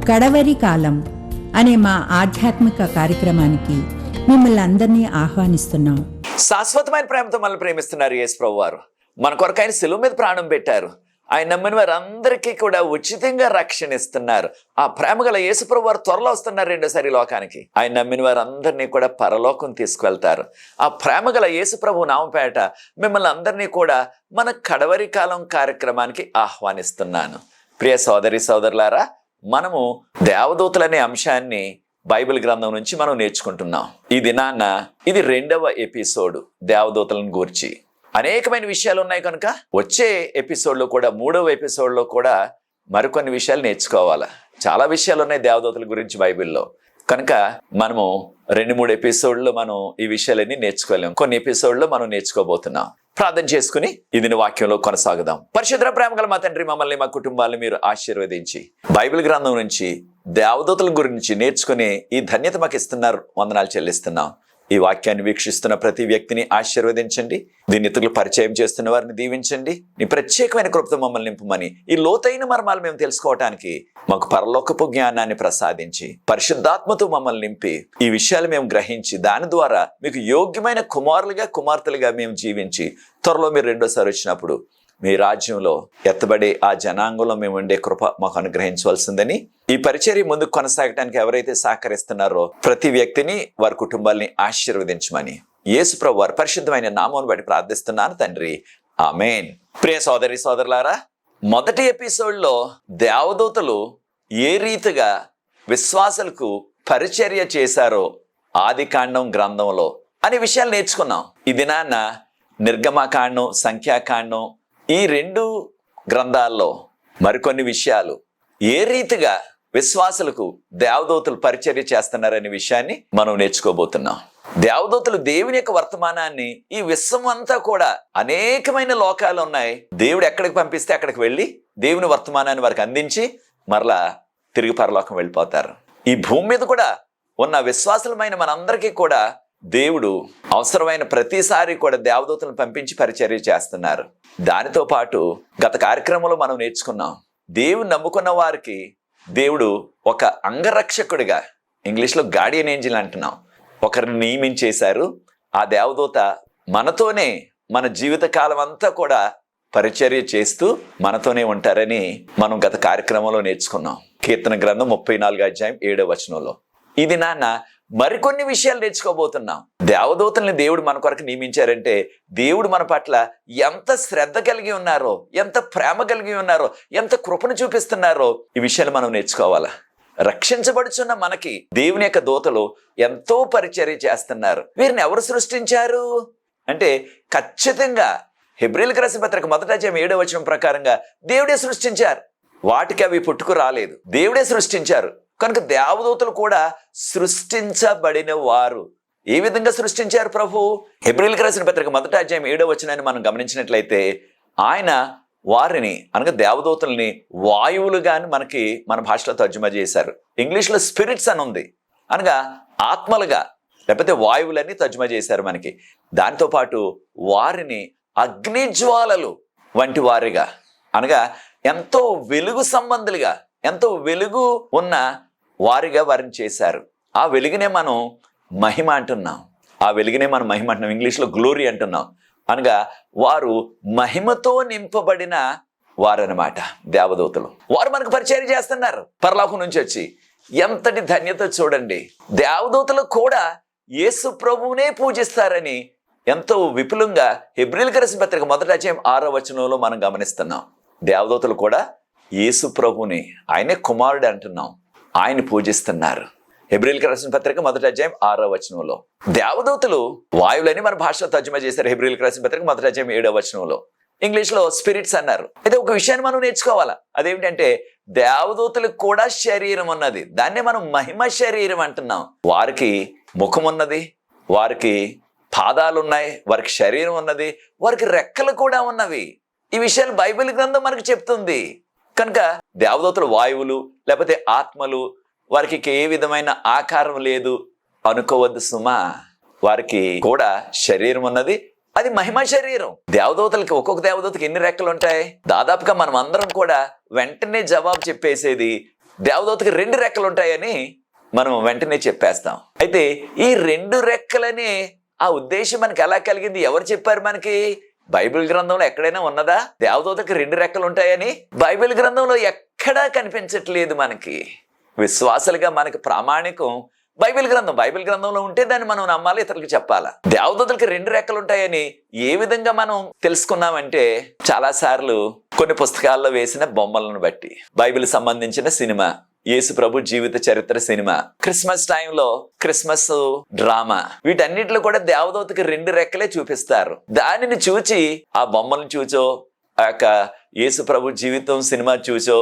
కడవరి కాలం అనే మా ఆధ్యాత్మిక కార్యక్రమానికి మిమ్మల్ని అందరినీ ఆహ్వానిస్తున్నాం. శాశ్వతమైన ప్రేమతో మనల్ని ప్రేమిస్తున్నారు యేసు ప్రభు వారు. మన కొరకు ఆయన శిలువ మీద ప్రాణం పెట్టారు. ఆయన నమ్మిన వారందరికీ కూడా ఉచితంగా రక్షణ ఇస్తున్నారు. ఆ ప్రేమ గల యేసు ప్రభు వారు త్వరలో వస్తున్నారు రెండోసారి లోకానికి. ఆయన నమ్మిన వారందరినీ కూడా పరలోకం తీసుకువెళ్తారు. ఆ ప్రేమ గల యేసు ప్రభు నామపేట మిమ్మల్ని అందరినీ కూడా మన కడవరి కాలం కార్యక్రమానికి ఆహ్వానిస్తున్నాను. ప్రియ సోదరి సోదరులారా, మనము దేవదూతలనే అంశాన్ని బైబిల్ గ్రంథం నుంచి మనం నేర్చుకుంటున్నాం. ఈ దినాన్న ఇది 2వ ఎపిసోడ్ దేవదూతలను గూర్చి. అనేకమైన విషయాలు ఉన్నాయి కనుక వచ్చే ఎపిసోడ్లో కూడా 3వ ఎపిసోడ్లో కూడా మరికొన్ని విషయాలు నేర్చుకోవాలి. చాలా విషయాలు ఉన్నాయి దేవదూతల గురించి బైబిల్లో. కనుక మనము 2-3 ఎపిసోడ్లో మనం ఈ విషయాలన్నీ నేర్చుకోలేం. కొన్ని ఎపిసోడ్లో మనం నేర్చుకోబోతున్నాం. ప్రార్థన చేసుకుని ఇది వాక్యంలో కొనసాగుదాం. పరిశుద్ధ ప్రేమ గల మా తండ్రి, మమ్మల్ని మా కుటుంబాలను మీరు ఆశీర్వదించి బైబిల్ గ్రంథం నుంచి దేవదూతల గురించి నేర్చుకుని ఈ ధన్యత మాకు ఇస్తున్నారు. వందనాలు చెల్లిస్తున్నాం. ఈ వాక్యాన్ని వీక్షిస్తున్న ప్రతి వ్యక్తిని ఆశీర్వదించండి. దీన్ని ఇతరులు పరిచయం చేస్తున్న వారిని దీవించండి. నీ ప్రత్యేకమైన కృపతో మమ్మల్ని నింపమని, ఈ లోతైన మర్మాలు మేము తెలుసుకోవటానికి మాకు పరలోకపు జ్ఞానాన్ని ప్రసాదించి పరిశుద్ధాత్మతో మమ్మల్ని నింపి ఈ విషయాలు మేము గ్రహించి దాని ద్వారా మీకు యోగ్యమైన కుమారులుగా కుమార్తెలుగా మేము జీవించి త్వరలో మీరు రెండోసారి వచ్చినప్పుడు మీ రాజ్యంలో ఎత్తబడే ఆ జనాంగంలో మేము ఉండే కృప మాకు అనుగ్రహించవలసిందని, ఈ పరిచర్య ముందుకు కొనసాగడానికి ఎవరైతే సహకరిస్తున్నారో ప్రతి వ్యక్తిని వారి కుటుంబాల్ని ఆశీర్వదించమని యేసు ప్రభు వారి పరిశుద్ధమైన నామమును బట్టి ప్రార్థిస్తున్నాను తండ్రి, ఆమేన్. ప్రియ సోదరి సోదరులారా, మొదటి ఎపిసోడ్లో దేవదూతలు ఏ రీతిగా విశ్వాసులకు పరిచర్య చేశారో ఆదికాండం గ్రంథంలో అనే విషయాలు నేర్చుకున్నాం. ఈ దినాన్న నిర్గమకాండం, సంఖ్యాకాండం ఈ 2 గ్రంథాల్లో మరికొన్ని విషయాలు ఏ రీతిగా విశ్వాసులకు దేవదూతలు పరిచర్య చేస్తున్నారనే విషయాన్ని మనం నేర్చుకోబోతున్నాం. దేవదూతలు దేవుని యొక్క వర్తమానాన్ని ఈ విశ్వం అంతా కూడా అనేకమైన లోకాలు ఉన్నాయి. దేవుడు ఎక్కడికి పంపిస్తే అక్కడికి వెళ్ళి దేవుని వర్తమానాన్ని వారికి అందించి మరలా తిరిగి పరలోకం వెళ్ళిపోతారు. ఈ భూమి మీద కూడా ఉన్న విశ్వాసులమైన మనందరికీ కూడా దేవుడు అవసరమైన ప్రతిసారి కూడా దేవదూతలను పంపించి పరిచర్య చేస్తున్నారు. దానితో పాటు గత కార్యక్రమంలో మనం నేర్చుకున్నాం, దేవుని నమ్ముకున్న వారికి దేవుడు ఒక అంగరక్షకుడిగా, ఇంగ్లీష్లో గార్డియన్ ఏంజిల్ అంటున్నాం, ఒకరిని నియమించేశారు. ఆ దేవదూత మనతోనే మన జీవిత కాలం అంతా కూడా పరిచర్య చేస్తూ మనతోనే ఉంటారని మనం గత కార్యక్రమంలో నేర్చుకున్నాం. కీర్తన గ్రంథం 34వ అధ్యాయం 7వ వచనంలో. ఇది నాన్న మరికొన్ని విషయాలు నేర్చుకోబోతున్నాం. దేవదూతల్ని దేవుడు మన కొరకు నియమించారంటే దేవుడు మన పట్ల ఎంత శ్రద్ధ కలిగి ఉన్నారో, ఎంత ప్రేమ కలిగి ఉన్నారో, ఎంత కృపను చూపిస్తున్నారో ఈ విషయాలు మనం నేర్చుకోవాలా. రక్షించబడుచున్న మనకి దేవుని యొక్క దూతలు ఎంతో పరిచర్య చేస్తున్నారు. వీరిని ఎవరు సృష్టించారు అంటే ఖచ్చితంగా హెబ్రీయులకు రాసిన పత్రిక 1వ అధ్యాయం 7వ వచనం ప్రకారంగా దేవుడే సృష్టించారు. వాటికి అవి పుట్టుకు రాలేదు, దేవుడే సృష్టించారు. కనుక దేవదూతలు కూడా సృష్టించబడిన వారు. ఏ విధంగా సృష్టించారు ప్రభు? హెబ్రీయులకు రాసిన పత్రిక 1వ అధ్యాయం 7వ వచనాన్ని మనం గమనించినట్లయితే ఆయన వారిని అనగా దేవదూతల్ని వాయువులుగాని మనకి మన భాషలో తర్జుమా చేశారు. ఇంగ్లీష్లో స్పిరిట్స్ అని ఉంది, అనగా ఆత్మలుగా లేకపోతే వాయువులని తర్జుమా చేశారు మనకి. దాంతో పాటు వారిని అగ్నిజ్వాలలు వంటి వారిగా, అనగా ఎంతో వెలుగు సంబంధులుగా, ఎంతో వెలుగు ఉన్న వారిగా వారిని చేశారు. ఆ వెలుగునే మనం మహిమ అంటున్నాం. ఇంగ్లీష్లో గ్లోరీ అంటున్నాం. అనగా వారు మహిమతో నింపబడిన వారనమాట దేవదూతలు. వారు మనకు పరిచర్య చేస్తున్నారు పరలోకం నుంచి వచ్చి. ఎంతటి ధన్యత చూడండి. దేవదూతలు కూడా యేసు ప్రభువునే పూజిస్తారని ఎంతో విపులంగా హెబ్రీయులకు రాసిన పత్రిక 1వ అధ్యాయం 6వ వచనంలో మనం గమనిస్తున్నాం. దేవదూతలు కూడా యేసు ప్రభుని, ఆయనే కుమారుడు అంటున్నాం, ఆయన పూజిస్తున్నారు. హెబ్రీయులకు రాసిన పత్రిక 1వ అధ్యాయం 6వ వచనంలో దేవదూతలు వాయువులని మన భాషలో తర్జుమా చేశారు. హెబ్రీయులకు రాసిన పత్రిక 1వ అధ్యాయం 7వ వచనంలో ఇంగ్లీష్లో స్పిరిట్స్ అన్నారు. అయితే ఒక విషయాన్ని మనం నేర్చుకోవాలా. అదేమిటంటే దేవదూతలకు కూడా శరీరం ఉన్నది. దాన్నే మనం మహిమ శరీరం అంటున్నాం. వారికి ముఖం ఉన్నది, వారికి పాదాలు ఉన్నాయి, వారికి శరీరం ఉన్నది, వారికి రెక్కలు కూడా ఉన్నవి. ఈ విషయాలు బైబిల్ గ్రంథం మనకు చెప్తుంది. కనుక దేవదూతలు వాయువులు లేకపోతే ఆత్మలు, వారికి ఏ విధమైన ఆకారం లేదు అనుకోవద్దు సుమా. వారికి కూడా శరీరం ఉన్నది, అది మహిమ శరీరం. దేవదూతలకి ఒక్కొక్క దేవదూతకి ఎన్ని రెక్కలు ఉంటాయి? దాదాపుగా మనం అందరం కూడా వెంటనే జవాబు చెప్పేసేది దేవదూతకి 2 రెక్కలు ఉంటాయని మనం వెంటనే చెప్పేస్తాం. అయితే ఈ 2 రెక్కలనే ఆ ఉద్దేశం మనకి ఎలా కలిగింది? ఎవరు చెప్పారు మనకి? బైబిల్ గ్రంథంలో ఎక్కడైనా ఉన్నదా దేవదూతకి 2 రెక్కలు ఉంటాయని? బైబిల్ గ్రంథంలో ఎక్కడా కనిపించట్లేదు మనకి. విశ్వాసులుగా మనకి ప్రామాణికం బైబిల్ గ్రంథంలో ఉంటే దాన్ని మనం నమ్మాలి, ఇతరులకు చెప్పాలా. దేవదూతలకి 2 రెక్కలు ఉంటాయని ఏ విధంగా మనం తెలుసుకున్నామంటే, చాలా సార్లు కొన్ని పుస్తకాల్లో వేసిన బొమ్మలను బట్టి, బైబిల్ సంబంధించిన సినిమా, యేసు ప్రభు జీవిత చరిత్ర సినిమా, క్రిస్మస్ టైంలో క్రిస్మస్ డ్రామా, వీటన్నిటిలో కూడా దేవదూతకి 2 రెక్కలే చూపిస్తారు. దానిని చూచి, ఆ బొమ్మలను చూచో, ఆ యొక్క యేసు ప్రభు జీవితం సినిమా చూచో,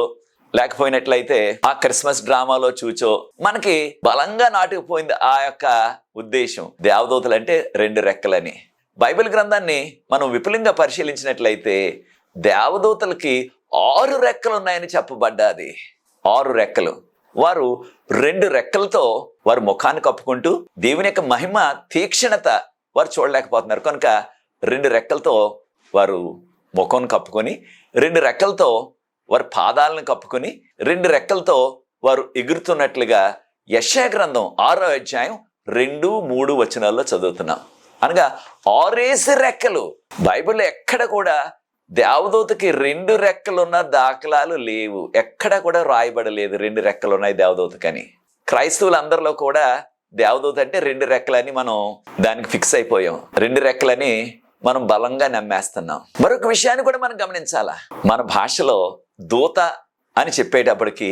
లేకపోయినట్లయితే ఆ క్రిస్మస్ డ్రామాలో చూచో మనకి బలంగా నాటుకుపోయింది ఆ యొక్క ఉద్దేశం. దేవదూతలు అంటే 2 రెక్కలని. బైబిల్ గ్రంథాన్ని మనం విపులంగా పరిశీలించినట్లయితే దేవదూతలకి 6 రెక్కలు ఉన్నాయని చెప్పబడ్డాది. 6 రెక్కలు. వారు 2 రెక్కలతో వారు ముఖాన్ని కప్పుకుంటూ దేవుని యొక్క మహిమ తీక్షణత వారు చూడలేకపోతున్నారు కనుక 2 రెక్కలతో వారు ముఖం కప్పుకొని, 2 రెక్కలతో వారు పాదాలను కప్పుకొని, 2 రెక్కలతో వారు ఎగురుతున్నట్లుగా యెషయా గ్రంథం 6వ అధ్యాయం 2, 3 వచనాల్లో చదువుతున్నాం. అనగా 6 రెక్కలు. బైబిల్లో ఎక్కడ కూడా దేవదూతకి 2 రెక్కలున్న దాఖలాలు లేవు. ఎక్కడ కూడా రాయబడలేదు 2 రెక్కలు ఉన్నాయి దేవదూతకని. క్రైస్తవులందరిలో కూడా దేవదూత అంటే 2 రెక్కలని మనం దానికి ఫిక్స్ అయిపోయాం. 2 రెక్కలని మనం బలంగా నమ్మేస్తున్నాం. మరొక విషయాన్ని కూడా మనం గమనించాలా. మన భాషలో దూత అని చెప్పేటప్పటికి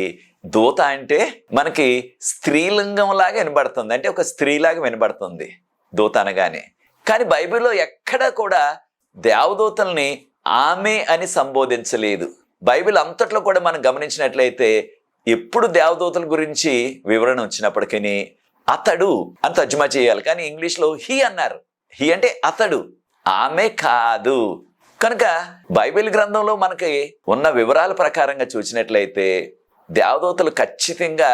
దూత అంటే మనకి స్త్రీలింగం లాగా వినబడుతుంది, అంటే ఒక స్త్రీలాగా వినబడుతుంది దూత అనగానే. కానీ బైబిల్లో ఎక్కడా కూడా దేవదూతల్ని ఆమె అని సంబోధించలేదు. బైబిల్ అంతట్లో కూడా మనం గమనించినట్లయితే ఎప్పుడు దేవదూతల గురించి వివరణ వచ్చినప్పటికీ అతడు అని తర్జుమా చేయాలి, కానీ ఇంగ్లీష్లో హీ అన్నారు. హీ అంటే అతడు, ఆమె కాదు. కనుక బైబిల్ గ్రంథంలో మనకి ఉన్న వివరాల ప్రకారంగా చూసినట్లయితే దేవదూతలు ఖచ్చితంగా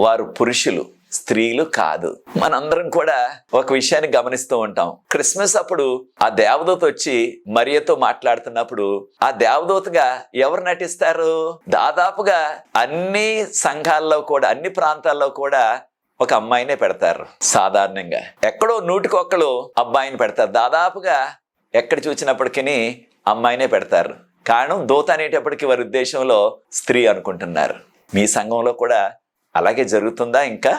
వారు పురుషులు, స్త్రీలు కాదు. మనందరం కూడా ఒక విషయాన్ని గమనిస్తూ ఉంటాం. క్రిస్మస్ అప్పుడు ఆ దేవదూత వచ్చి మరియతో మాట్లాడుతున్నప్పుడు ఆ దేవదూతగా ఎవరు నటిస్తారు? దాదాపుగా అన్ని సంఘాల్లో కూడా, అన్ని ప్రాంతాల్లో కూడా ఒక అమ్మాయినే పెడతారు. సాధారణంగా ఎక్కడో 100కి1 అబ్బాయిని పెడతారు. దాదాపుగా ఎక్కడ చూసినప్పటికీ అమ్మాయినే పెడతారు. కారణం దూత అనేటప్పటికీ వారి ఉద్దేశంలో స్త్రీ అనుకుంటున్నారు. మీ సంఘంలో కూడా అలాగే జరుగుతుందా? ఇంకా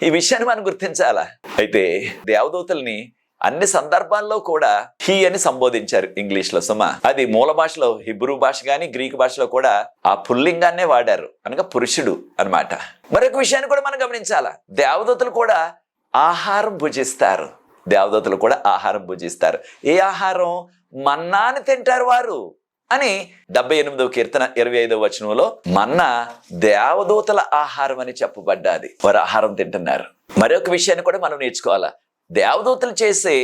ఈ విషయాన్ని మనం గుర్తించాలా. అయితే దేవదూతల్ని అన్ని సందర్భాల్లో కూడా హీ అని సంబోధించారు ఇంగ్లీష్లో. సుమా అది మూల భాషలో హిబ్రూ భాష కానీ గ్రీకు భాషలో కూడా ఆ పుల్లింగాన్నే వాడారు, అనగా పురుషుడు అన్నమాట. మరొక విషయాన్ని కూడా మనం గమనించాలా. దేవదూతలు కూడా ఆహారం భుజిస్తారు. దేవదూతలు కూడా ఆహారం భుజిస్తారు. ఏ ఆహారం? మన్నాని తింటారు వారు అని 78వ కీర్తన 25వ వచనంలో మన్నా దేవదూతల ఆహారం అని చెప్పబడ్డాది. వారు ఆహారం తింటున్నారు. మరొక విషయాన్ని కూడా మనం నేర్చుకోవాలా. దేవదూతలు చేసే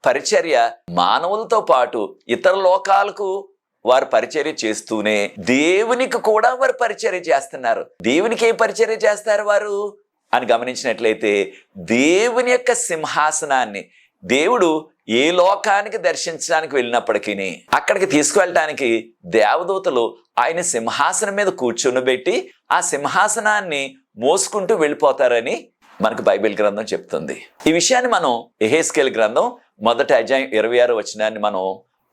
పరిచర్య మానవులతో పాటు ఇతర లోకాలకు వారు పరిచర్య చేస్తూనే దేవునికి కూడా వారు పరిచర్య చేస్తున్నారు. దేవునికి ఏం పరిచర్య చేస్తారు వారు అని గమనించినట్లయితే దేవుని యొక్క సింహాసనాన్ని దేవుడు ఏ లోకానికి దర్శించడానికి వెళ్ళినప్పటికీ అక్కడికి తీసుకువెళ్ళటానికి దేవదూతలు ఆయన సింహాసనం మీద కూర్చుండబెట్టి ఆ సింహాసనాన్ని మోసుకుంటూ వెళ్ళిపోతారని మనకు బైబిల్ గ్రంథం చెప్తుంది. ఈ విషయాన్ని మనం యెహెజ్కేలు గ్రంథం 1వ అధ్యాయం 26వ వచనాన్ని మనం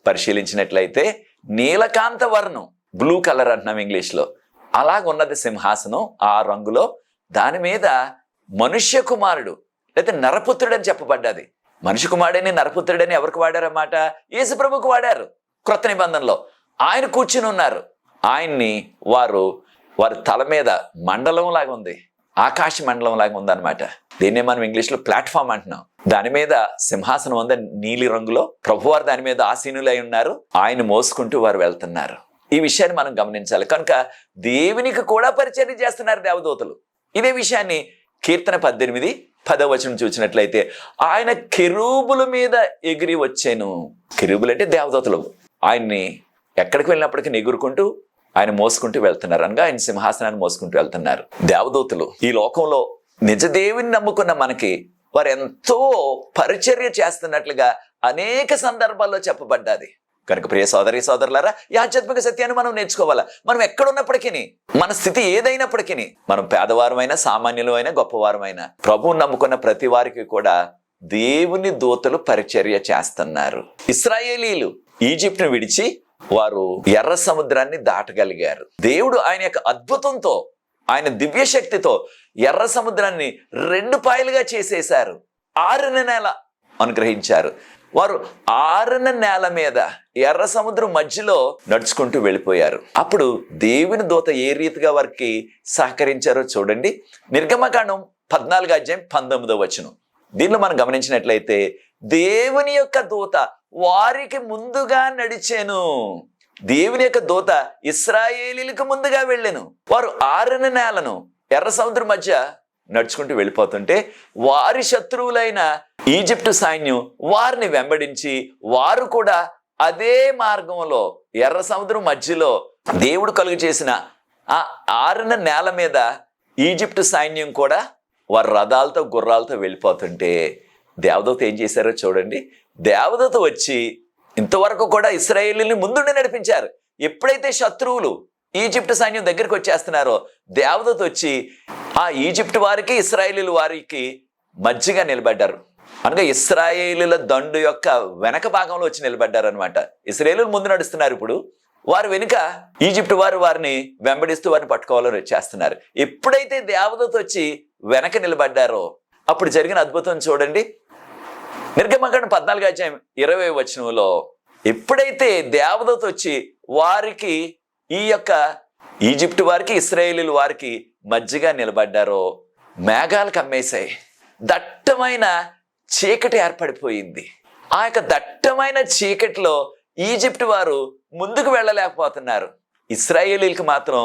పరిశీలించినట్లయితే నీలకాంత వర్ణం, బ్లూ కలర్ అంటున్నాం ఇంగ్లీష్లో, అలాగున్నది సింహాసనం. ఆ రంగులో దాని మీద మనుష్య కుమారుడు లేదా నరపుత్రుడు అని చెప్పబడ్డది. మనిషి కుమారుడని నరపుత్రుడని ఎవరికి వాడారన్నమాట? యేసు ప్రభువుకు వాడారు. క్రొత్త నిబంధనలో ఆయన కూర్చుని ఉన్నారు. ఆయన్ని వారి తల మీద మండలం లాగా ఉంది, ఆకాశ మండలం లాగా ఉందన్నమాట. దీన్నే మనం ఇంగ్లీష్లో ప్లాట్ఫామ్ అంటున్నాం. దాని మీద సింహాసనం ఉంది నీలి రంగులో. ప్రభువారు దాని మీద ఆసీనులై ఉన్నారు. ఆయన మోసుకుంటూ వారు వెళ్తున్నారు. ఈ విషయాన్ని మనం గమనించాలి. కనుక దేవునికి కూడా పరిచర్య చేస్తున్నారు దేవదూతలు. ఇదే విషయాన్ని కీర్తన 18:10వ వచనం చూసినట్లయితే ఆయన కెరూబుల మీద ఎగిరి వచ్చాను. కెరూబులు అంటే దేవదూతలు. ఆయన్ని ఎక్కడికి వెళ్ళినప్పటికీ ఎగురుకుంటూ ఆయన మోసుకుంటూ వెళ్తున్నారు, అనగా ఆయన సింహాసనాన్ని మోసుకుంటూ వెళ్తున్నారు. దేవదూతలు ఈ లోకంలో నిజ దేవుని నమ్ముకున్న మనకి వారు ఎంతో పరిచర్య చేస్తున్నట్లుగా అనేక సందర్భాల్లో చెప్పబడ్డది. కనుక ప్రియ సోదరి సోదరులారా, ఈ ఆధ్యాత్మిక సత్యాన్ని మనం నేర్చుకోవాలా. మనం ఎక్కడున్నప్పటికీ, మన స్థితి ఏదైనప్పటికీ, మనం పేదవారమైనా, సామాన్యులమైనా, గొప్పవారమైనా, ప్రభువుని నమ్ముకున్న ప్రతి వారికి కూడా దేవుని దూతలు పరిచర్య చేస్తున్నారు. ఇశ్రాయేలీలు ఈజిప్ట్ను విడిచి వారు ఎర్ర సముద్రాన్ని దాటగలిగారు. దేవుడు ఆయన యొక్క అద్భుతంతో, ఆయన దివ్య శక్తితో ఎర్ర సముద్రాన్ని 2 పాయలుగా చేసేశారు. 6 నెల అనుగ్రహించారు. వారు 6 నేల మీద ఎర్ర సముద్రం మధ్యలో నడుచుకుంటూ వెళ్ళిపోయారు. అప్పుడు దేవుని దూత ఏ రీతిగా వారికి సహకరించారో చూడండి. నిర్గమకాండం 14:19. దీనిలో మనం గమనించినట్లయితే, దేవుని యొక్క దూత వారికి ముందుగా నడిచెను. దేవుని యొక్క దూత ఇశ్రాయేలీలకు ముందుగా వెళ్ళెను. వారు 6 నేలను ఎర్ర సముద్రం మధ్య నడుచుకుంటూ వెళ్ళిపోతుంటే, వారి శత్రువులైన ఈజిప్టు సైన్యం వారిని వెంబడించి, వారు కూడా అదే మార్గంలో ఎర్ర సముద్రం మధ్యలో దేవుడు కలుగు చేసిన ఆ 6 నేల మీద ఈజిప్టు సైన్యం కూడా వారి రథాలతో గుర్రాలతో వెళ్ళిపోతుంటే, దేవదూత ఏం చేశారో చూడండి. దేవదూత వచ్చి ఇంతవరకు కూడా ఇశ్రాయేలీని ముందుండి నడిపించారు. ఎప్పుడైతే శత్రువులు ఈజిప్టు సైన్యం దగ్గరికి వచ్చేస్తున్నారో, దేవదూత వచ్చి ఆ ఈజిప్టు వారికి, ఇశ్రాయేలీల వారికి మధ్యగా నిలబడ్డారు. అనగా ఇశ్రాయేలీల దండు యొక్క వెనక భాగంలో వచ్చి నిలబడ్డారు అనమాట. ఇశ్రాయేలీలు ముందు నడుస్తున్నారు. ఇప్పుడు వారు వెనుక ఈజిప్టు వారు వారిని వెంబడిస్తూ వారిని పట్టుకోవాలని వచ్చేస్తున్నారు. ఎప్పుడైతే దేవదూత వచ్చి వెనక నిలబడ్డారో, అప్పుడు జరిగిన అద్భుతం చూడండి. నిర్గమకాండం 14:20 ఎప్పుడైతే దేవదూత వచ్చి వారికి, ఈ యొక్క ఈజిప్టు వారికి, ఇశ్రాయేలీల వారికి మధ్యగా నిలబడ్డారో, మేఘాలు కమ్మేశాయి. దట్టమైన చీకటి ఏర్పడిపోయింది. ఆ యొక్క దట్టమైన చీకటిలో ఈజిప్టు వారు ముందుకు వెళ్ళలేకపోతున్నారు. ఇశ్రాయేలీలకు మాత్రం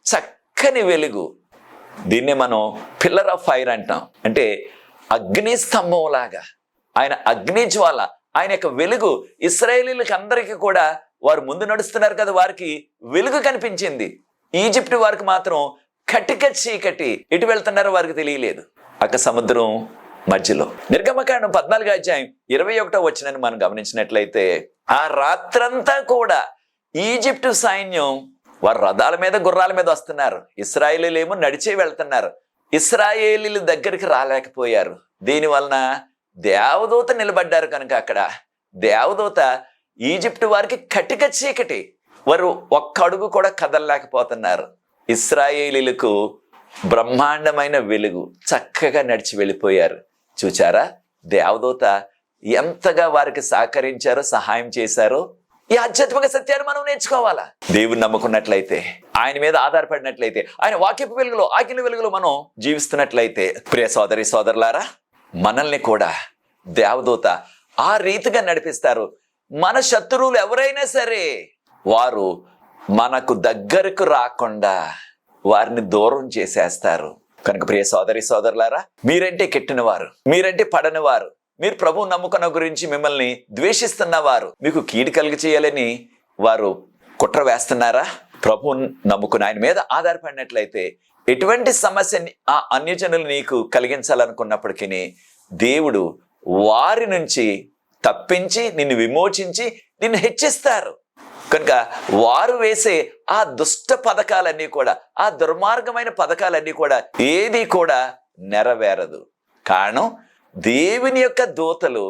చక్కని వెలుగు. దీన్నే మనం పిల్లర్ ఆఫ్ ఫైర్ అంటాం. అంటే అగ్ని స్తంభం లాగా ఆయన అగ్ని జ్వాల, ఆయన యొక్క వెలుగు ఇశ్రాయేలీలకు అందరికీ కూడా, వారు ముందు నడుస్తున్నారు కదా, వారికి వెలుగు కనిపించింది. ఈజిప్టు వారికి మాత్రం కటిక చీకటి, ఎటు వెళ్తున్నారో వారికి తెలియలేదు. అక్క సముద్రం మధ్యలో. నిర్గమకాండం 14:21 మనం గమనించినట్లయితే, ఆ రాత్రంతా కూడా ఈజిప్టు సైన్యం వారు రథాల మీద, గుర్రాల మీద వస్తున్నారు. ఇశ్రాయేలీలేమో నడిచే వెళ్తున్నారు. ఇశ్రాయేలీల దగ్గరికి రాలేకపోయారు. దీనివలన దేవదూత నిలబడ్డారు కనుక అక్కడ దేవదూత ఈజిప్టు వారికి కటిక చీకటి, వారు ఒక్క అడుగు కూడా కదలలేకపోతున్నారు. ఇశ్రాయేలీలకు బ్రహ్మాండమైన వెలుగు, చక్కగా నడిచి వెళ్ళిపోయారు. చూచారా దేవదూత ఎంతగా వారికి సహకరించారో, సహాయం చేశారో. ఈ ఆధ్యాత్మిక సత్యాన్ని మనం నేర్చుకోవాలా. దేవుని నమ్ముకున్నట్లయితే, ఆయన మీద ఆధారపడినట్లయితే, ఆయన వాక్యపు వెలుగులో, ఆజ్ఞల వెలుగులో మనం జీవిస్తున్నట్లయితే, ప్రియ సోదరి సోదరులారా, మనల్ని కూడా దేవదూత ఆ రీతిగా నడిపిస్తారు. మన శత్రువులు ఎవరైనా సరే, వారు మనకు దగ్గరకు రాకుండా వారిని దూరం చేసేస్తారు. కనుక ప్రియ సోదరి సోదరులారా, మీరంటే కెట్టినవారు, మీరంటే పడనివారు, మీరు ప్రభువు నమ్ముకున్న గురించి మిమ్మల్ని ద్వేషిస్తున్నవారు, మీకు కీడు కలిగి చేయాలని వారు కుట్ర వేస్తున్నారా? ప్రభువు నమ్ముకుని ఆయన మీద ఆధారపడినట్లయితే, ఎటువంటి సమస్యని ఆ అన్యజనులు నీకు కలిగించాలనుకున్నప్పటికీ దేవుడు వారి నుంచి తప్పించి, నిన్ను విమోచించి, నిన్ను హెచ్చిస్తారు. కనుక వారు వేసే ఆ దుష్ట పథకాలన్నీ కూడా, ఆ దుర్మార్గమైన పథకాలన్నీ కూడా ఏది కూడా నెరవేరదు. కారణం, దేవుని యొక్క దూతలు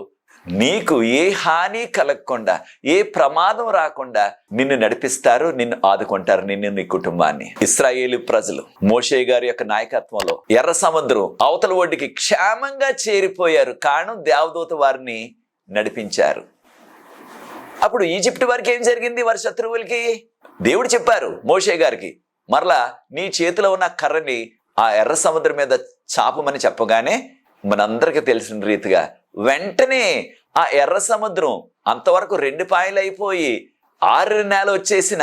నీకు ఏ హాని కలగకుండా, ఏ ప్రమాదం రాకుండా నిన్ను నడిపిస్తారు, నిన్ను ఆదుకుంటారు, నిన్ను, నీ కుటుంబాన్ని. ఇశ్రాయేలు ప్రజలు మోషే గారి యొక్క నాయకత్వంలో ఎర్ర సముద్రం అవతల ఒడ్డుకి క్షేమంగా చేరిపోయారు. కారణం, దేవదూత వారిని నడిపించారు. అప్పుడు ఈజిప్ట్ వారికి ఏం జరిగింది? వారి శత్రువులకి దేవుడు చెప్పారు మోషే గారికి, మరలా నీ చేతిలో ఉన్న కర్రని ఆ ఎర్ర సముద్రం మీద చాపమని చెప్పగానే, మనందరికీ తెలిసిన రీతిగా వెంటనే ఆ ఎర్ర సముద్రం అంతవరకు 2 పాయలు అయిపోయి 6 నెలలు వచ్చేసిన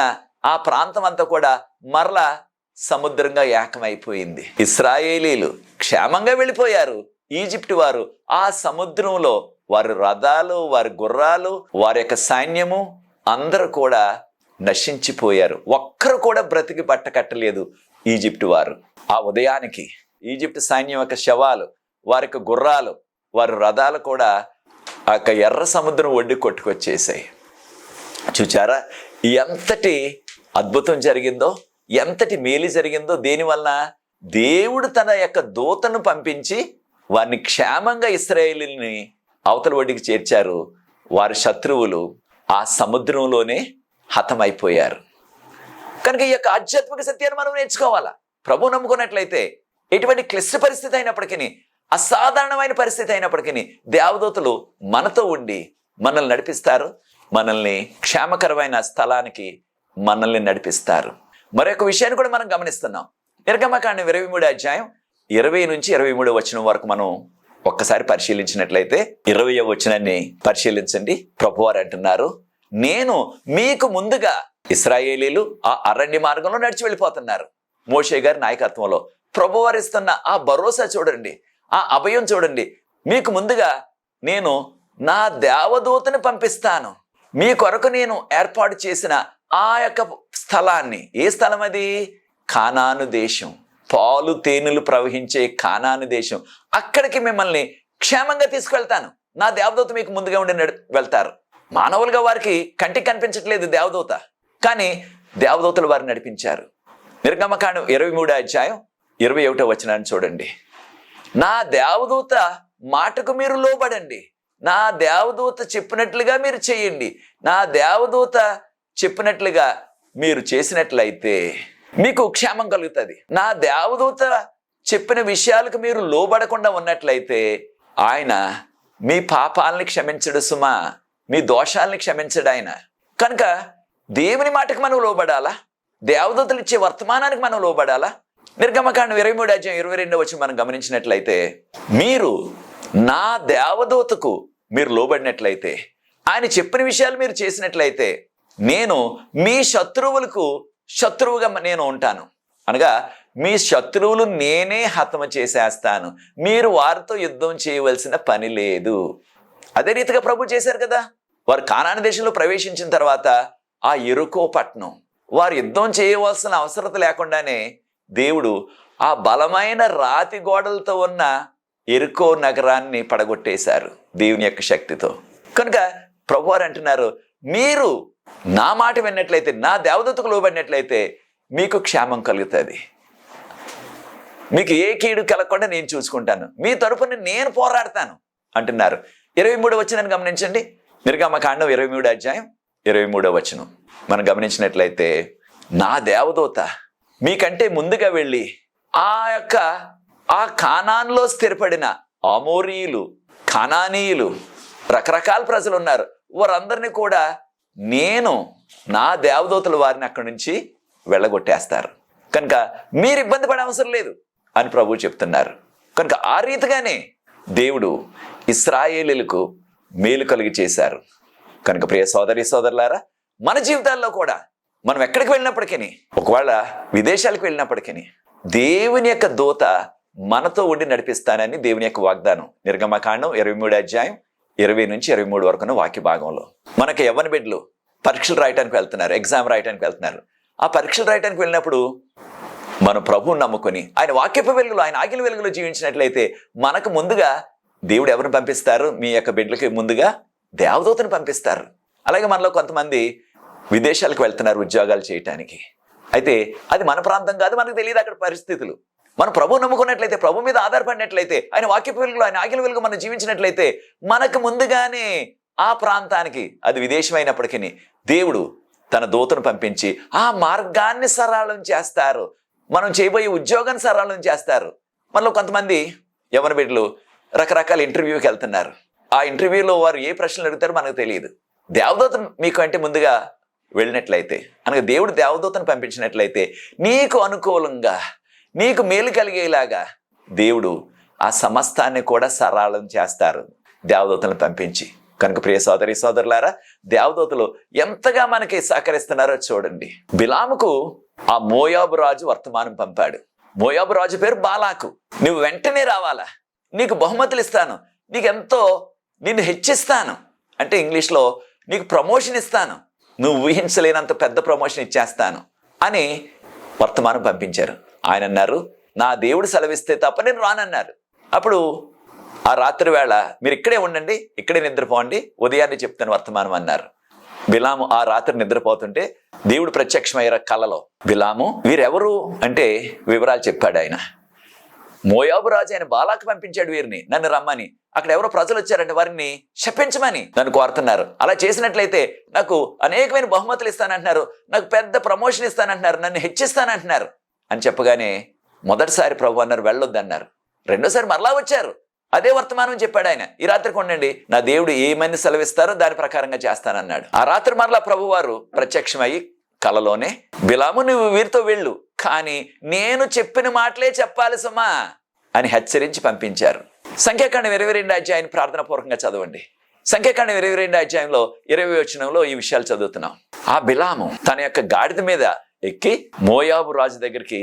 ఆ ప్రాంతం అంతా కూడా మరలా సముద్రంగా ఏకమైపోయింది. ఇశ్రాయేలీలు క్షేమంగా వెళ్ళిపోయారు. ఈజిప్టు వారు ఆ సముద్రంలో వారి రథాలు, వారి గుర్రాలు, వారి యొక్క సైన్యము అందరూ కూడా నశించిపోయారు. ఒక్కరు కూడా బ్రతికి బట్టకట్టలేదు ఈజిప్టు వారు. ఆ ఉదయానికి ఈజిప్టు సైన్యం యొక్క శవాలు, వారి యొక్క గుర్రాలు, వారి రథాలు కూడా ఆ యొక్క ఎర్ర సముద్రం ఒడ్డు కొట్టుకొచ్చేసాయి. చూచారా ఎంతటి అద్భుతం జరిగిందో, ఎంతటి మేలు జరిగిందో. దేనివల్ల? దేవుడు తన యొక్క దూతను పంపించి వారిని క్షేమంగా ఇశ్రాయేలుని అవతల ఒడ్డుకి చేర్చారు. వారి శత్రువులు ఆ సముద్రంలోనే హతమైపోయారు. కనుక ఈ యొక్క ఆధ్యాత్మిక సత్యాన్ని మనం నేర్చుకోవాలా. ప్రభు నమ్ముకున్నట్లయితే ఎటువంటి క్లిష్ట పరిస్థితి అయినప్పటికీ, అసాధారణమైన పరిస్థితి అయినప్పటికీ దేవదూతలు మనతో ఉండి మనల్ని నడిపిస్తారు. మనల్ని క్షేమకరమైన స్థలానికి మనల్ని నడిపిస్తారు. మరొక విషయాన్ని కూడా మనం గమనిస్తున్నాం. నిర్గమకాండం 23వ అధ్యాయం 20 నుంచి 23 వచనం వరకు మనం ఒక్కసారి పరిశీలించినట్లయితే 20వ వచనాన్ని పరిశీలించండి. ప్రభువారు అంటున్నారు, నేను మీకు ముందుగా ఇశ్రాయేలీలు ఆ అరణ్య మార్గంలో నడిచి వెళ్ళిపోతున్నారు. మోషే గారి నాయకత్వంలో ప్రభువారు ఇస్తున్న ఆ భరోసా చూడండి, ఆ అభయం చూడండి. మీకు ముందుగా నేను నా దేవదూతని పంపిస్తాను. మీ కొరకు నేను ఏర్పాటు చేసిన ఆ యొక్క స్థలాన్ని, ఏ స్థలం అది? కానాను దేశం, పాలు తేనెలు ప్రవహించే కానాను దేశం. అక్కడికి మిమ్మల్ని క్షేమంగా తీసుకువెళ్తాను. నా దేవదూత మీకు ముందుగా ఉండి వెళ్తారు. మానవులుగా వారికి కంటికి కనిపించట్లేదు దేవదూత, కానీ దేవదూతలు వారిని నడిపించారు. నిర్గమకాండం 23వ అధ్యాయం 21వ వచనాన్ని చూడండి. నా దేవదూత మాటకు మీరు లోబడండి, నా దేవదూత చెప్పినట్లుగా మీరు చేయండి. నా దేవదూత చెప్పినట్లుగా మీరు చేసినట్లయితే మీకు క్షేమం కలుగుతుంది. నా దేవదూత చెప్పిన విషయాలకు మీరు లోబడకుండా ఉన్నట్లయితే ఆయన మీ పాపాలని క్షమించడు సుమా, మీ దోషాలని క్షమించడు ఆయన. కనుక దేవుని మాటకు మనం లోబడాలా, దేవదూతలు ఇచ్చే వర్తమానానికి మనం లోబడాలా. నిర్గమకాండం 23వ అధ్యాయం 22వ వచనం మనం గమనించినట్లయితే, మీరు నా దేవదూతకు మీరు లోబడినట్లయితే, ఆయన చెప్పిన విషయాలు మీరు చేసినట్లయితే, నేను మీ శత్రువులకు శత్రువుగా నేను ఉంటాను. అనగా మీ శత్రువులు నేనే హతమ చేసేస్తాను, మీరు వారితో యుద్ధం చేయవలసిన పని లేదు. అదే రీతిగా ప్రభు చేశారు కదా. వారు కానాను దేశంలో ప్రవేశించిన తర్వాత ఆ యెరికో పట్టణం, వారు యుద్ధం చేయవలసిన అవసరం లేకుండానే దేవుడు ఆ బలమైన రాతి గోడలతో ఉన్న యెరికో నగరాన్ని పడగొట్టేశారు దేవుని యొక్క శక్తితో. కనుక ప్రభువారు అంటున్నారు, మీరు నా మాట విన్నట్లయితే, నా దేవదూతకు లోబడినట్లయితే మీకు క్షేమం కలుగుతుంది. మీకు ఏ కీడు కలగకుండా నేను చూసుకుంటాను, మీ తరపున నేను పోరాడతాను అంటున్నారు. 23వ వచనాన్ని గమనించండి. నిర్గమకాండం 23వ అధ్యాయం 23వ వచనం మనం గమనించినట్లయితే, నా దేవదూత మీకంటే ముందుగా వెళ్ళి ఆ కానాన్లో స్థిరపడిన ఆమోరీయులు, కానానీయులు, రకరకాల ప్రజలు ఉన్నారు, వారందరినీ కూడా నేను నా దేవదూతలు వారిని అక్కడి నుంచి వెళ్ళగొట్టేస్తారు. కనుక మీరు ఇబ్బంది పడే అవసరం లేదు అని ప్రభువు చెప్తున్నారు. కనుక ఆ రీతిగానే దేవుడు ఇశ్రాయేలీలకు మేలు కలిగి చేశారు. కనుక ప్రియ సోదరి సోదరులారా, మన జీవితాల్లో కూడా మనం ఎక్కడికి వెళ్ళినప్పటికీ, ఒకవేళ విదేశాలకు వెళ్ళినప్పటికీ దేవుని యొక్క దూత మనతో ఉండి నడిపిస్తానని దేవుని యొక్క వాగ్దానం. నిర్గమకాండం 23వ అధ్యాయం 20 నుంచి 23 వరకున్న వాక్య భాగంలో మనకి యవ్వన బిడ్డలు పరీక్షలు రాయడానికి వెళ్తున్నారు, ఎగ్జామ్ రాయడానికి వెళ్తున్నారు. ఆ పరీక్షలు రాయడానికి వెళ్ళినప్పుడు మనం ప్రభువుని నమ్ముకొని ఆయన వాక్యపు వెలుగులో, ఆయన ఆజ్ఞల వెలుగులో జీవించినట్లయితే మనకు ముందుగా దేవుడు ఎవరిని పంపిస్తారు? మీ యొక్క బిడ్డలకి ముందుగా దేవదూతను పంపిస్తారు. అలాగే మనలో కొంతమంది విదేశాలకు వెళ్తున్నారు ఉద్యోగాలు చేయటానికి. అయితే అది మన ప్రాంతం కాదు, మనకు తెలియదు అక్కడ పరిస్థితులు. మనం ప్రభువు నమ్ముకున్నట్లయితే, ప్రభు మీద ఆధారపడినట్లయితే, ఆయన వాక్యపు వెలుగులో, ఆయన ఆజ్ఞల వెలుగు మనం జీవించినట్లయితే మనకు ముందుగానే ఆ ప్రాంతానికి, అది విదేశమైనప్పటికీ దేవుడు తన దూతను పంపించి ఆ మార్గాన్ని సరళం చేస్తారు. మనం చేయబోయే ఉద్యోగాన్ని సరళం చేస్తారు. మనలో కొంతమంది యవ్వన బిడ్డలు రకరకాల ఇంటర్వ్యూకి వెళ్తున్నారు. ఆ ఇంటర్వ్యూలో వారు ఏ ప్రశ్నలు అడుగుతారో మనకు తెలియదు. దేవదూత మీకు అంటే ముందుగా వెళ్ళినట్లయితే, అనగా దేవుడు దేవదూతను పంపించినట్లయితే నీకు అనుకూలంగా, నీకు మేలు కలిగేలాగా దేవుడు ఆ సమస్తాన్ని కూడా సరళం చేస్తారు దేవదూతలను పంపించి. కనుక ప్రియ సోదరి సోదరులారా, దేవదూతలు ఎంతగా మనకి సహకరిస్తున్నారో చూడండి. బిలాముకు ఆ మోయాబు రాజు వర్తమానం పంపాడు. మోయాబు రాజు పేరు బాలాకు. నువ్వు వెంటనే రావాలా, నీకు బహుమతులు ఇస్తాను, నీకెంతో నిన్ను హెచ్చిస్తాను, అంటే ఇంగ్లీష్లో నీకు ప్రమోషన్ ఇస్తాను, నువ్వు ఊహించలేనంత పెద్ద ప్రమోషన్ ఇచ్చేస్తాను అని వర్తమానం పంపించారు. ఆయన అన్నారు, నా దేవుడు సెలవిస్తే తప్ప నేను రానన్నారు. అప్పుడు ఆ రాత్రి వేళ మీరు ఇక్కడే ఉండండి, ఇక్కడే నిద్రపోండి, ఉదయాన్నే చెప్తాను వర్తమానం అన్నారు. బిలాము ఆ రాత్రి నిద్రపోతుంటే దేవుడు ప్రత్యక్షమయ్యారు కలలో. బిలాము వీరెవరు అంటే వివరాలు చెప్పాడు ఆయన. మోయాబు రాజు ఆయన బాలాకు పంపించాడు వీరిని, నన్ను రమ్మని. అక్కడ ఎవరో ప్రజలు వచ్చారంటే వారిని శపించమని నన్ను కోరుతున్నారు. అలా చేసినట్లయితే నాకు అనేకమైన బహుమతులు ఇస్తానంటున్నారు, నాకు పెద్ద ప్రమోషన్ ఇస్తానంటున్నారు, నన్ను హెచ్చిస్తానంటున్నారు అని చెప్పగానే మొదటిసారి ప్రభు అన్నారు వెళ్ళొద్దన్నారు. రెండోసారి మరలా వచ్చారు, అదే వర్తమానం చెప్పాడు ఆయన. ఈ రాత్రి కొండండి, నా దేవుడు ఏమని సెలవిస్తారో దాని ప్రకారంగా చేస్తానన్నాడు. ఆ రాత్రి మరలా ప్రభు వారు ప్రత్యక్షమయ్యి కలలోనే, బిలాము నువ్వు వీరితో వెళ్ళు, కానీ నేను చెప్పిన మాటలే చెప్పాలి సుమా అని హెచ్చరించి పంపించారు. సంఖ్యాకాండం 22 అధ్యాయాన్ని ప్రార్థన పూర్వకంగా చదవండి. సంఖ్యాకాండం 22 అధ్యాయంలో 20 వచనంలో ఈ విషయాలు చదువుతున్నాం. ఆ బిలాము తన యొక్క గాడిద మీద ఎక్కి మోయాబు రాజు దగ్గరికి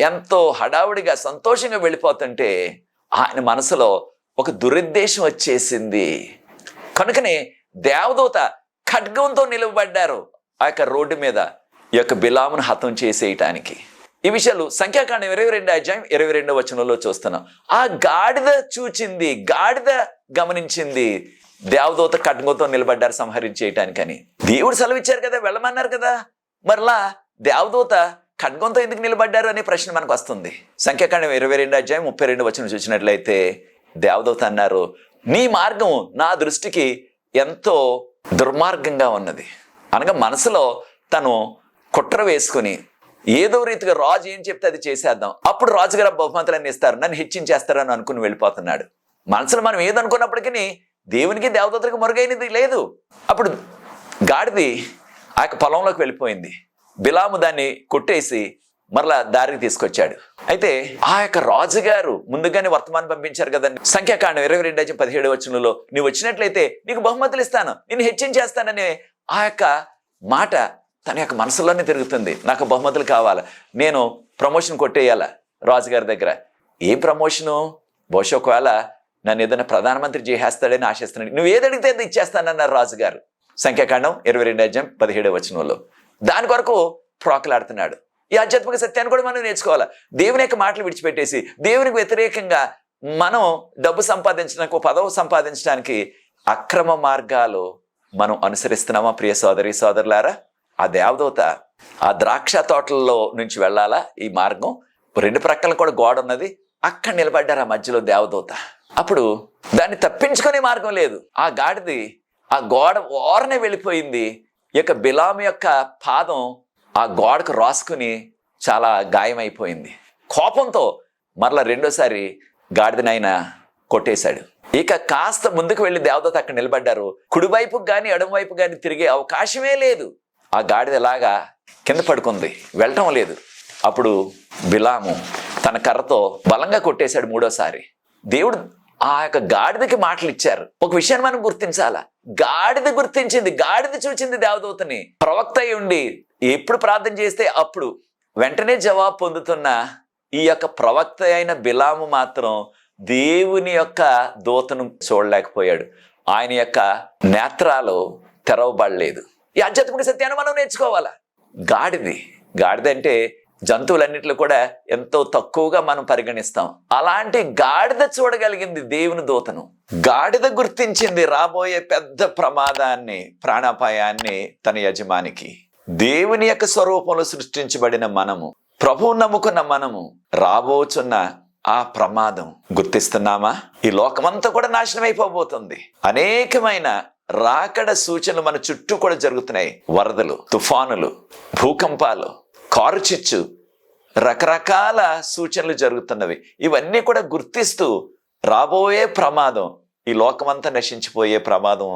ఎంతో హడావుడిగా సంతోషంగా వెళ్ళిపోతుంటే ఆయన మనసులో ఒక దురుద్దేశం వచ్చేసింది. కనుకనే దేవదూత ఖడ్గంతో నిలవబడ్డారు ఆ యొక్క రోడ్డు మీద ఈ యొక్క బిలామును హతం చేసేయటానికి. ఈ విషయాలు సంఖ్యాకాండం 22 అధ్యాయం 22 వచనంలో చూస్తున్నాం. ఆ గాడిద చూచింది, గాడిద గమనించింది దేవదూత ఖడ్గంతో నిలబడ్డారు సంహరించేయటానికని. దేవుడు సెలవిచ్చారు కదా, వెళ్ళమన్నారు కదా, మరలా దేవదూత ఖడ్గంతో ఎందుకు నిలబడ్డారు అనే ప్రశ్న మనకు వస్తుంది. సంఖ్యాకాండం 22 అధ్యాయం 32 వచనం చూసినట్లయితే దేవదూత అన్నారు, నీ మార్గం నా దృష్టికి ఎంతో దుర్మార్గంగా ఉన్నది. అనగా మనసులో తను కుట్ర వేసుకుని ఏదో రీతిగా రాజు ఏం చెప్తే అది చేసేద్దాం, అప్పుడు రాజుగారు బహుమతులన్నీ ఇస్తారు, నన్ను హెచ్చించేస్తారు అని అనుకుని వెళ్ళిపోతున్నాడు. మనసులో మనం ఏదనుకున్నప్పటికీ దేవునికి దేవదూతలకు మరుగైనది లేదు. అప్పుడు గాడిది ఆ యొక్క పొలంలోకి వెళ్ళిపోయింది. బిలాము దాన్ని కొట్టేసి మరలా దారికి తీసుకొచ్చాడు. అయితే ఆ యొక్క రాజుగారు ముందుగానే వర్తమానం పంపించారు కదండి. సంఖ్యాకాండం 22 అధ్యాయం 17 వచనంలో నువ్వు వచ్చినట్లయితే నీకు బహుమతులు ఇస్తాను, నిన్ను హెచ్చించేస్తాననే ఆ యొక్క మాట తన యొక్క మనసులోనే తిరుగుతుంది. నాకు బహుమతులు కావాలి, నేను ప్రమోషన్ కొట్టేయాలా రాజుగారి దగ్గర. ఏ ప్రమోషను? బహుశా ఒకవేళ నన్ను ఏదైనా ప్రధానమంత్రి చేసేస్తాడని ఆశిస్తున్నాడు. నువ్వు ఏది అడిగితే అది ఇచ్చేస్తానన్నారు రాజుగారు. సంఖ్యాకాండం 22 అధ్యాయం 17 వచనంలో దాని కొరకు ప్రోకలాడుతున్నాడు. ఈ ఆధ్యాత్మిక సత్యాన్ని కూడా మనం నేర్చుకోవాలి. దేవుని యొక్క మాటలు విడిచిపెట్టేసి దేవునికి వ్యతిరేకంగా మనం డబ్బు సంపాదించడానికి, పదవి సంపాదించడానికి అక్రమ మార్గాలు మనం అనుసరిస్తున్నామా ప్రియ సోదరి సోదరులారా? ఆ దేవదూత ఆ ద్రాక్ష తోటల్లో నుంచి వెళ్ళాలా ఈ మార్గం, రెండు ప్రక్కల కూడా గోడ ఉన్నది, అక్కడ నిలబడ్డారు ఆ మధ్యలో దేవదూత. అప్పుడు దాన్ని తప్పించుకునే మార్గం లేదు. ఆ గాడిది ఆ గోడ ఓరనే వెళ్ళిపోయింది. ఈ యొక్క బిలాము యొక్క పాదం ఆ గోడకు రాసుకుని చాలా గాయమైపోయింది. కోపంతో మరలా రెండోసారి గాడిదనైనా కొట్టేశాడు. ఇక కాస్త ముందుకు వెళ్ళి దేవదూత అక్కడ నిలబడ్డారు. కుడివైపుకు కానీ ఎడమవైపు కానీ తిరిగే అవకాశమే లేదు. ఆ గాడిద ఎలాగా కింద పడుకుంది, వెళ్ళటం లేదు. అప్పుడు బిలాము తన కర్రతో బలంగా కొట్టేశాడు మూడోసారి. దేవుడు ఆ యొక్క గాడిదకి మాటలు ఇచ్చారు. ఒక విషయాన్ని మనం గుర్తించాలా, గాడిద గుర్తించింది, గాడిద చూచింది దేవదూతని. ప్రవక్త అయి ఉండి ఎప్పుడు ప్రార్థన చేస్తే అప్పుడు వెంటనే జవాబు పొందుతున్న ఈ యొక్క ప్రవక్త అయిన బిలాము మాత్రం దేవుని యొక్క దూతను చూడలేకపోయాడు. ఆయన యొక్క నేత్రాలు తెరవబడలేదు. ఈ ఆధ్యాత్మిక సత్యాన్ని మనం నేర్చుకోవాలా. గాడిద అంటే జంతువులన్నింటిలో కూడా ఎంతో తక్కువగా మనం పరిగణిస్తాం. అలాంటి గాడిద చూడగలిగింది దేవుని దూతను. గాడిద గుర్తించింది రాబోయే పెద్ద ప్రమాదాన్ని, ప్రాణాపాయాన్ని తన యజమానికి. దేవుని యొక్క స్వరూపంలో సృష్టించబడిన మనము, ప్రభువు నమ్ముకున్న మనము రాబోచున్న ఆ ప్రమాదం గుర్తిస్తున్నామా? ఈ లోకమంతా కూడా నాశనం అయిపోబోతుంది. అనేకమైన రాకడ సూచనలు మన చుట్టూ కూడా జరుగుతున్నాయి. వరదలు, తుఫానులు, భూకంపాలు, కారు చిచ్చు, రకరకాల సూచనలు జరుగుతున్నవి. ఇవన్నీ కూడా గుర్తిస్తూ రాబోయే ప్రమాదం, ఈ లోకమంతా నశించిపోయే ప్రమాదం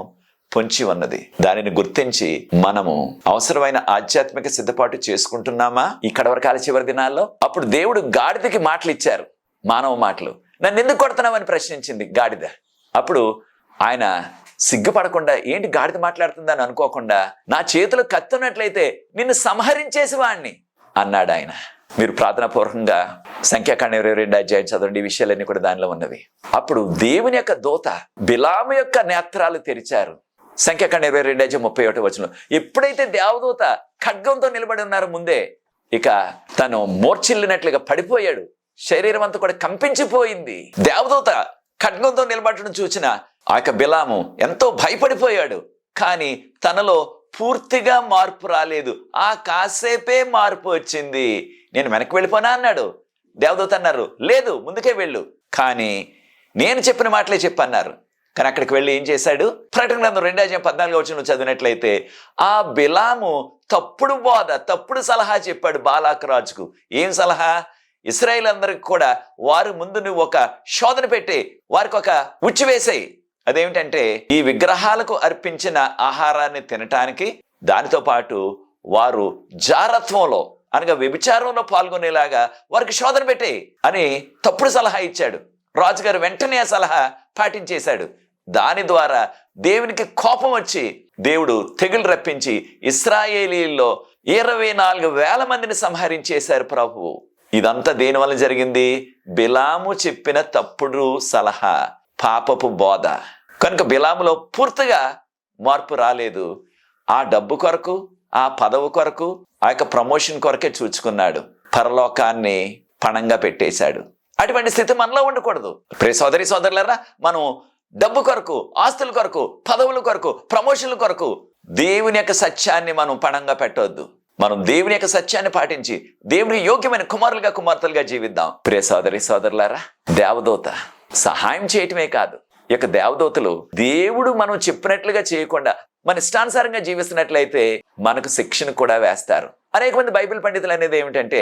పొంచి ఉన్నది. దానిని గుర్తించి మనము అవసరమైన ఆధ్యాత్మిక సిద్ధపాటు చేసుకుంటున్నామా ఈ కడవరకాల చివరి దినాల్లో? అప్పుడు దేవుడు గాడిదకి మాటలు ఇచ్చారు, మానవ మాటలు. నన్ను ఎందుకు కొడుతున్నావని ప్రశ్నించింది గాడిద. అప్పుడు ఆయన సిగ్గుపడకుండా ఏంటి గాడిద మాట్లాడుతుందని అనుకోకుండా, నా చేతిలో కత్తున్నట్లయితే నిన్ను సంహరించేసి వాణ్ణి అన్నాడు ఆయన. మీరు ప్రార్థనాపూర్వకంగా సంఖ్యాకాండం 22 అధ్యాయం చదవండి. ఈ విషయాలన్నీ కూడా దానిలో ఉన్నవి. అప్పుడు దేవుని యొక్క దూత బిలాము యొక్క నేత్రాలు తెరిచారు. సంఖ్యాకాండం 22 అధ్యాయం 31 వచనం. ఎప్పుడైతే దేవదూత ఖడ్గంతో నిలబడి ఉన్నారు ముందే, ఇక తను మూర్ఛిల్లినట్లుగా పడిపోయాడు. శరీరం అంతా కూడా కంపించిపోయింది. దేవదూత ఖడ్గంతో నిలబడటం చూసిన ఆ యొక్క బిలాము ఎంతో భయపడిపోయాడు. కానీ తనలో పూర్తిగా మార్పు రాలేదు. ఆ కాసేపే మార్పు వచ్చింది. నేను వెనక్కి వెళ్ళిపోనా అన్నాడు. దేవదూత అన్నారు, లేదు ముందుకే వెళ్ళు, కానీ నేను చెప్పిన మాటలే చెప్పన్నారు. కానీ అక్కడికి వెళ్ళి ఏం చేశాడు? ప్రకటన గ్రంథం 2:14 చదివినట్లయితే ఆ బిలాము తప్పుడు బోధ, తప్పుడు సలహా చెప్పాడు బాలాకు రాజుకు. ఏం సలహా? ఇశ్రాయేల్ అందరికి కూడా వారి ముందు నువ్వు ఒక శోధన పెట్టి వారికి ఒక ఉచ్చు వేసేయి. అదేమిటంటే ఈ విగ్రహాలకు అర్పించిన ఆహారాన్ని తినటానికి, దానితో పాటు వారు జారత్వంలో అనగా వ్యభిచారంలో పాల్గొనేలాగా వారికి శోధన పెట్టే అని తప్పుడు సలహా ఇచ్చాడు. రాజుగారు వెంటనే ఆ సలహా పాటించేశాడు. దాని ద్వారా దేవునికి కోపం వచ్చి దేవుడు తెగులు రప్పించి ఇశ్రాయేలీల్లో 24,000 మందిని సంహరించేశారు ప్రభువు. ఇదంతా దేని వల్ల జరిగింది? బిలాము చెప్పిన తప్పుడు సలహా, పాపపు బోధ. కనుక బిలాములో పూర్తిగా మార్పు రాలేదు. ఆ డబ్బు కొరకు, ఆ పదవి కొరకు, ఆ యొక్క ప్రమోషన్ కొరకే చూచుకున్నాడు. పరలోకాన్ని పణంగా పెట్టేశాడు. అటువంటి స్థితి మనలో ఉండకూడదు. ప్రియ సోదరి సోదరులారా, మనం డబ్బు కొరకు, ఆస్తుల కొరకు, పదవుల కొరకు, ప్రమోషన్ల కొరకు దేవుని యొక్క సత్యాన్ని మనం పణంగా పెట్టవద్దు. మనం దేవుని యొక్క సత్యాన్ని పాటించి దేవుని యోగ్యమైన కుమారులుగా, కుమార్తెలుగా జీవిద్దాం. ప్రియ సోదరి సోదరులారా, దేవదూత సహాయం చేయటమే కాదు, ఈ యొక్క దేవదూతలు దేవుడు మనం చెప్పినట్లుగా చేయకుండా మన ఇష్టానుసారంగా జీవిస్తున్నట్లయితే మనకు శిక్షను కూడా వేస్తారు. అనేక మంది బైబిల్ పండితులు అనేది ఏమిటంటే,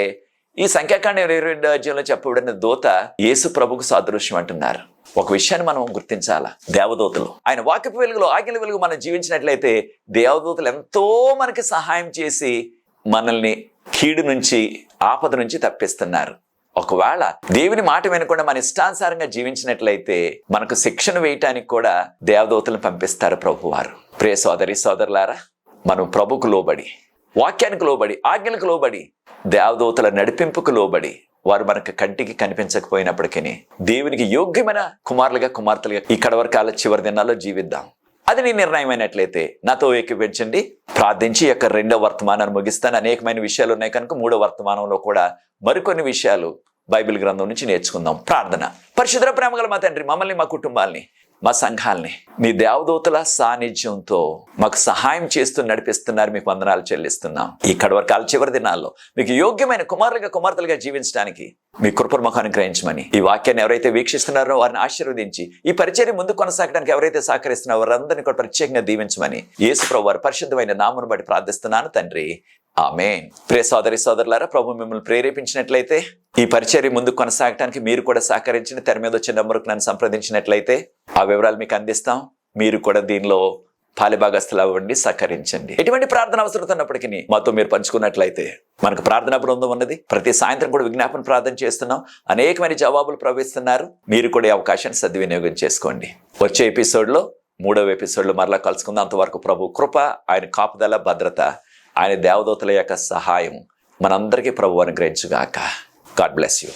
ఈ సంఖ్యాకాండం 22 చెప్పబడిన దూత యేసు ప్రభుకు సాదృశ్యం అంటున్నారు. ఒక విషయాన్ని మనం గుర్తించాలా, దేవదూతలు ఆయన వాక్యపు వెలుగులో, ఆజ్ఞల వెలుగు మనం జీవించినట్లయితే దేవదూతలు ఎంతో మనకి సహాయం చేసి మనల్ని కీడు నుంచి, ఆపద నుంచి తప్పిస్తున్నారు. ఒకవేళ దేవుని మాట వినకుండా మన ఇష్టానుసారంగా జీవించినట్లయితే మనకు శిక్షణ వేయటానికి కూడా దేవదూతలను పంపిస్తారు ప్రభువారు. ప్రియ సోదరి సోదరులారా, మనం ప్రభుకు లోబడి, వాక్యానికి లోబడి, ఆజ్ఞలకు లోబడి, దేవదూతల నడిపింపుకు లోబడి, వారు మనకు కంటికి కనిపించకపోయినప్పటికీ దేవునికి యోగ్యమైన కుమారులుగా, కుమార్తెలుగా ఈ కడవరకాల చివరి దినాల్లో జీవిద్దాం. అది నీ నిర్ణయమైనట్లయితే నాతో ఏకీభవించండి. ప్రార్థించి యొక్క 2వ వర్తమానాన్ని ముగిస్తాను. అనేకమైన విషయాలు ఉన్నాయి కనుక 3వ వర్తమానంలో కూడా మరికొన్ని విషయాలు బైబిల్ గ్రంథం నుంచి నేర్చుకుందాం. ప్రార్థన. పరిశుద్ధ ప్రేమగల మా తండ్రి, మమ్మల్ని, మా కుటుంబాల్ని, మా సంఘాల్ని మీ దేవదూతల సాన్నిధ్యంతో మాకు సహాయం చేస్తూ నడిపిస్తున్నారు. మీకు వందనాలు చెల్లిస్తున్నాం. ఈ కడవరకాల చివరి దినాల్లో మీకు యోగ్యమైన కుమారులుగా, కుమార్తెలుగా జీవించడానికి మీ కృపను మాకు అనుగ్రహించమని, ఈ వాక్యాన్ని ఎవరైతే వీక్షిస్తున్నారో వారిని ఆశీర్వదించి ఈ పరిచర్య ముందు కొనసాగడానికి ఎవరైతే సహకరిస్తున్నారో వారందరినీ కూడా ప్రత్యేకంగా దీవించమని యేసు ప్రభు వారి పరిశుద్ధమైన నామమును బట్టి ప్రార్థిస్తున్నాను తండ్రి, ఆమేన్. ప్రియ సోదరి సోదరులారా, ప్రభు మిమ్మల్ని ప్రేరేపించినట్లయితే ఈ పరిచర్య ముందు కొనసాగడానికి మీరు కూడా సహకరించిన తెర మీద వచ్చే నంబర్కు నన్ను సంప్రదించినట్లయితే ఆ వివరాలు మీకు అందిస్తాం. మీరు కూడా దీనిలో పాలిభాగస్తులు అవ్వండి, సహకరించండి. ఎటువంటి ప్రార్థన అవసరం ఉన్నప్పటికీ మాతో మీరు పంచుకున్నట్లయితే మనకు ప్రార్థనా బృందం ఉన్నది. ప్రతి సాయంత్రం కూడా విజ్ఞాపన ప్రార్థన చేస్తున్నాం. అనేకమైన జవాబులు ప్రవహిస్తున్నారు. మీరు కూడా ఈ అవకాశాన్ని సద్వినియోగం చేసుకోండి. వచ్చే ఎపిసోడ్లో, 3వ ఎపిసోడ్లో మరలా కలుసుకుందాం. అంతవరకు ప్రభు కృప, ఆయన కాపుదల, భద్రత, ఆయన దేవదూతల యొక్క సహాయం మనందరికీ ప్రభు అనుగ్రహించుగాక. God bless you.